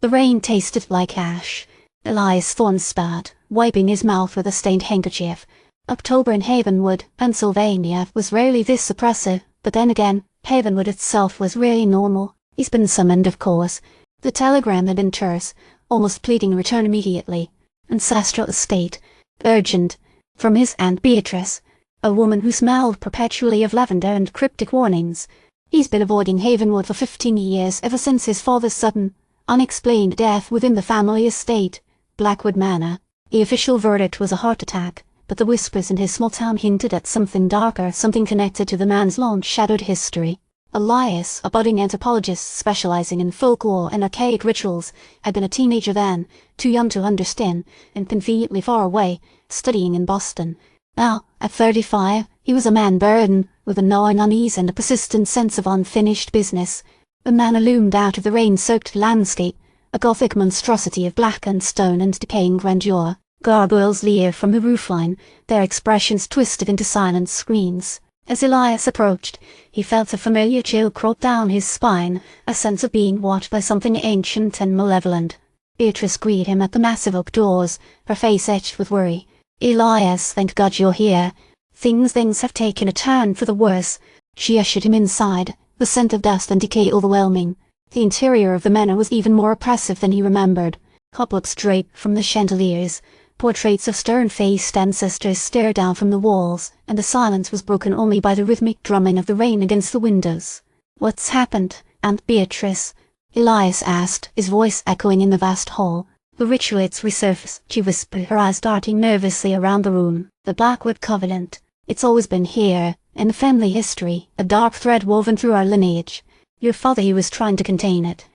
The rain tasted like ash. Elias Thorne spat, wiping his mouth with a stained handkerchief. October in Havenwood, Pennsylvania, was rarely this oppressive, but then again, Havenwood itself was really normal. He's been summoned, of course. The telegram had been terse, almost pleading return immediately. Ancestral estate. Urgent. From his Aunt Beatrice, a woman who smelled perpetually of lavender and cryptic warnings. He's been avoiding Havenwood for 15 years, ever since his father's sudden, unexplained death within the family estate, Blackwood Manor. The official verdict was a heart attack, but the whispers in his small town hinted at something darker, something connected to the man's long-shadowed history. Elias, a budding anthropologist specializing in folklore and archaic rituals, had been a teenager then, too young to understand, and conveniently far away, studying in Boston. Now, at 35, he was a man burdened with a gnawing unease and a persistent sense of unfinished business. The manor loomed out of the rain-soaked landscape, a Gothic monstrosity of blackened stone and decaying grandeur. Gargoyles leered from the roofline, their expressions twisted into silent screens. As Elias approached, he felt a familiar chill crawl down his spine, a sense of being watched by something ancient and malevolent. Beatrice greeted him at the massive oak doors, her face etched with worry. "Elias, thank God you're here. Things have taken a turn for the worse." She ushered him inside, the scent of dust and decay overwhelming. The interior of the manor was even more oppressive than he remembered. Cobwebs draped from the chandeliers. Portraits of stern-faced ancestors stared down from the walls, and the silence was broken only by the rhythmic drumming of the rain against the windows. "What's happened, Aunt Beatrice?" Elias asked, his voice echoing in the vast hall. "The rituals resurfaced," she whispered, her eyes darting nervously around the room. "The Blackwood Covenant. It's always been here, in the family history, a dark thread woven through our lineage. Your father, he was trying to contain it."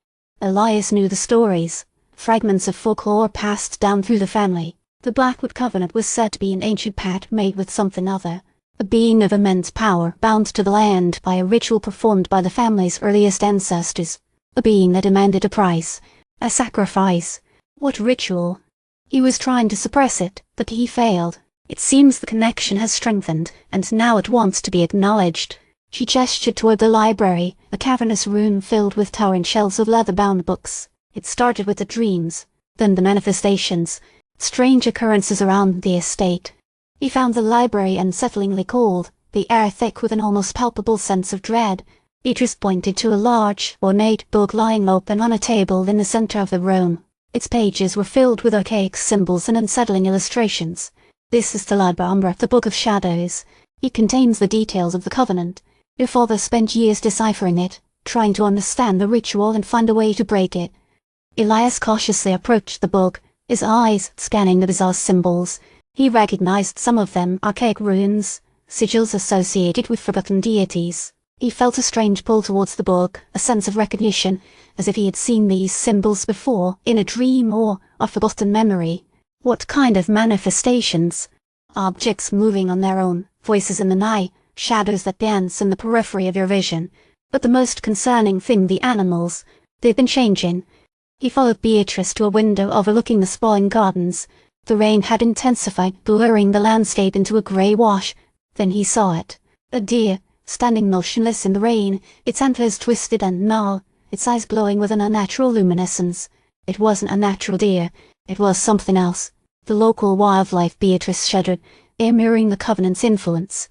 Elias knew the stories, fragments of folklore passed down through the family. The Blackwood Covenant was said to be an ancient pact made with something other, a being of immense power bound to the land by a ritual performed by the family's earliest ancestors, a being that demanded a price, a sacrifice. What ritual? He was trying to suppress it, but he failed. It seems the connection has strengthened, and now it wants to be acknowledged. She gestured toward the library, a cavernous room filled with towering shelves of leather-bound books. It started with the dreams, then the manifestations, strange occurrences around the estate. He found the library unsettlingly cold, the air thick with an almost palpable sense of dread. Beatrice pointed to a large, ornate book lying open on a table in the center of the room. Its pages were filled with archaic symbols and unsettling illustrations. "This is the Libra, the Book of Shadows. It contains the details of the Covenant. Your father spent years deciphering it, trying to understand the ritual and find a way to break it." Elias cautiously approached the book, his eyes scanning the bizarre symbols. He recognized some of them, archaic runes, sigils associated with forgotten deities. He felt a strange pull towards the book, a sense of recognition, as if he had seen these symbols before, in a dream or a forgotten memory. What kind of manifestations? Objects moving on their own, voices in the night, shadows that dance in the periphery of your vision. But the most concerning thing, the animals. They've been changing. He followed Beatrice to a window overlooking the sprawling gardens. The rain had intensified, blurring the landscape into a grey wash. Then he saw it. A deer, standing motionless in the rain, its antlers twisted and gnarled, its eyes glowing with an unnatural luminescence. It wasn't a natural deer. It was something else. The local wildlife, Beatrice shuddered, mirroring the Covenant's influence.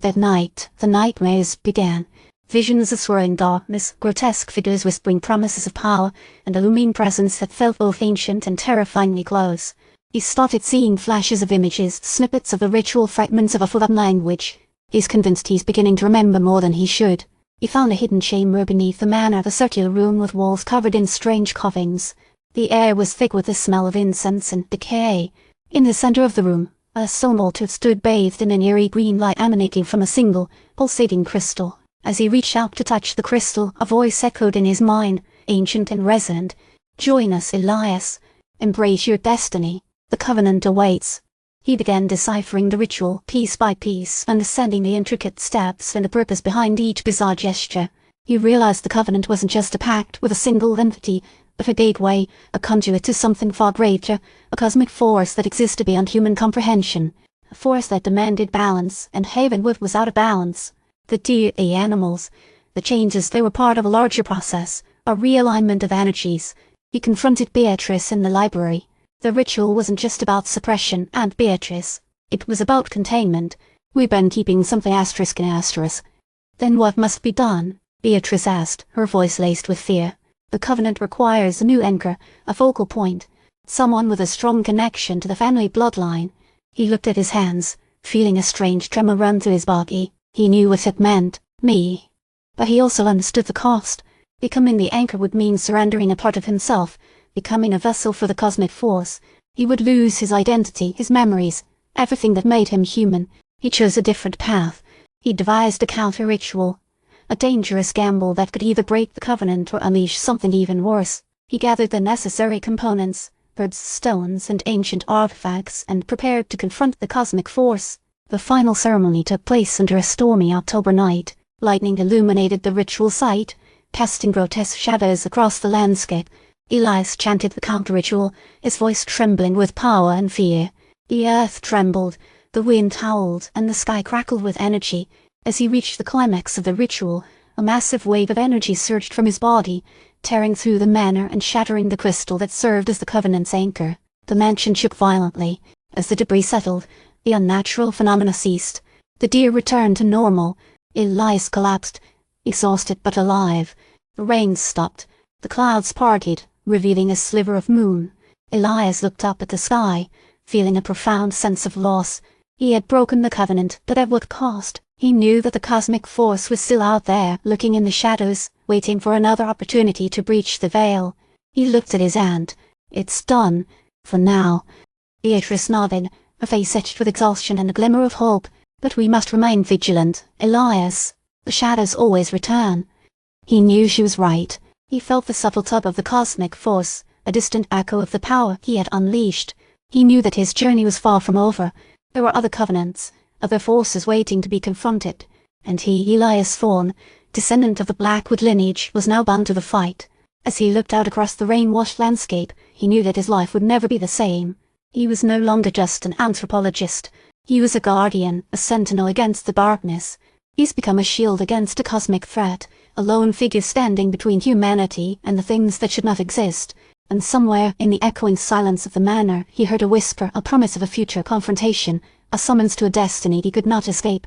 That night, the nightmares began. Visions of swirling darkness, grotesque figures whispering promises of power, and a looming presence that felt both ancient and terrifyingly close. He started seeing flashes of images, snippets of the ritual, fragments of a forgotten language. He's convinced he's beginning to remember more than he should. He found a hidden chamber beneath the manor, a circular room with walls covered in strange carvings. The air was thick with the smell of incense and decay. In the center of the room, a stone altar stood bathed in an eerie green light emanating from a single, pulsating crystal. As he reached out to touch the crystal, a voice echoed in his mind, ancient and resonant. "Join us, Elias. Embrace your destiny. The Covenant awaits." He began deciphering the ritual, piece by piece, understanding the intricate steps and the purpose behind each bizarre gesture. He realized the Covenant wasn't just a pact with a single entity, but a gateway, a conduit to something far greater, a cosmic force that existed beyond human comprehension, a force that demanded balance, and Havenwood was out of balance. The deer, the animals, the changes, they were part of a larger process, a realignment of energies. He confronted Beatrice in the library. The ritual wasn't just about suppression, Aunt Beatrice. It was about containment. "We've been keeping something asterisk in asterisk." "Then what must be done?" Beatrice asked, her voice laced with fear. "The Covenant requires a new anchor, a focal point, someone with a strong connection to the family bloodline." He looked at his hands, feeling a strange tremor run through his body. He knew what it meant. Me. But he also understood the cost. Becoming the anchor would mean surrendering a part of himself, becoming a vessel for the cosmic force. He would lose his identity, his memories, everything that made him human. He chose a different path. He devised a counter-ritual, a dangerous gamble that could either break the Covenant or unleash something even worse. He gathered the necessary components, birds, stones, and ancient artifacts, and prepared to confront the cosmic force. The final ceremony took place under a stormy October night. Lightning illuminated the ritual site, casting grotesque shadows across the landscape. Elias chanted the counter-ritual, his voice trembling with power and fear. The earth trembled, the wind howled, and the sky crackled with energy. As he reached the climax of the ritual, a massive wave of energy surged from his body, tearing through the manor and shattering the crystal that served as the Covenant's anchor. The mansion shook violently. As the debris settled, the unnatural phenomena ceased. The deer returned to normal. Elias collapsed, exhausted but alive. The rain stopped. The clouds parted, revealing a sliver of moon. Elias looked up at the sky, feeling a profound sense of loss. He had broken the Covenant, but at what cost? He knew that the cosmic force was still out there, looking in the shadows, waiting for another opportunity to breach the veil. He looked at his aunt. "It's done. For now." Beatrice nodded, her face etched with exhaustion and a glimmer of hope. "But we must remain vigilant, Elias. The shadows always return." He knew she was right. He felt the subtle tug of the cosmic force, a distant echo of the power he had unleashed. He knew that his journey was far from over. There were other covenants, other forces waiting to be confronted, and he, Elias Thorne, descendant of the Blackwood lineage, was now bound to the fight. As he looked out across the rain-washed landscape, he knew that his life would never be the same. He was no longer just an anthropologist. He was a guardian, a sentinel against the darkness. He's become a shield against a cosmic threat, a lone figure standing between humanity and the things that should not exist. And somewhere in the echoing silence of the manor he heard a whisper, a promise of a future confrontation, a summons to a destiny he could not escape.